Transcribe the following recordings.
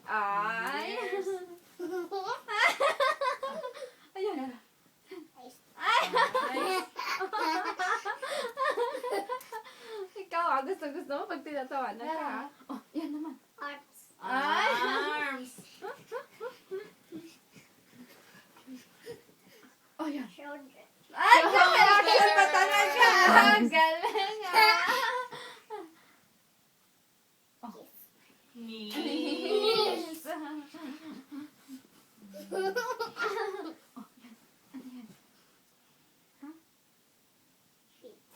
Ay. Ayan. Ay. Ikaw gusto mo pag tinatawanan ka. Oh, yan naman. Arms. Ay. Arms. Oh, yan. Shoulder. Ay, galing pa talaga. Galing Knees.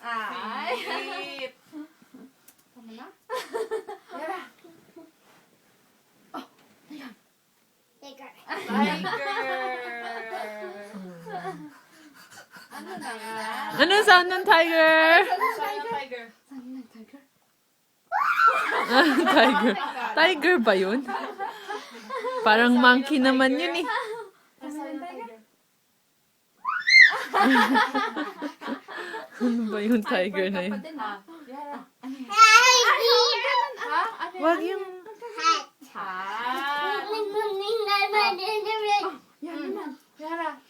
Ay. Feet. Tama na? Yara. Bigger. Tiger. Ano na yan? Ano sound ng tiger? Saan ang tiger? Saan yung tiger? Tiger. Tiger ba yun? Parang monkey naman yun eh. Saan ang tiger? Ano ba yung tiger na yun? Pa din, ah. Yara. Ha? Ano yan? Wag yung... Hat. Hat. Yan naman. Yara.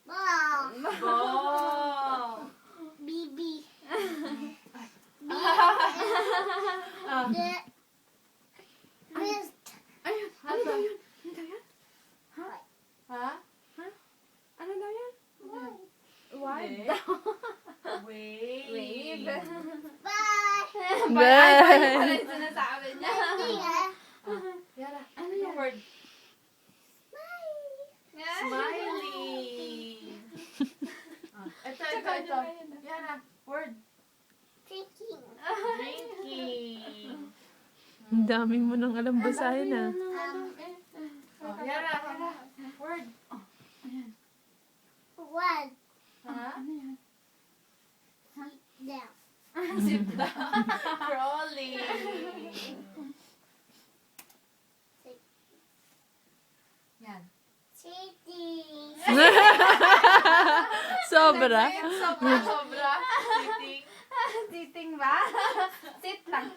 Ball. Ball. BB. Wrist. Ayun. Ano daw yun? Ano daw yan? Ha? Ano daw yan? Wide. Wave. Wave. Bye. Bye. Ano yung sinasabi niya? Yara. Ano Ano yan? word? Yan. Smiley. Ito. Yara. Word. Drinking. Drinking. Ang dami mo nang alam basahin ah. Oh, Yara. Word. One. Ha? Ano yan? Down. Sit down. Crawling. Yan. Sitting. Sobra. Sobra. Sitting. Sitting ba? Sit lang.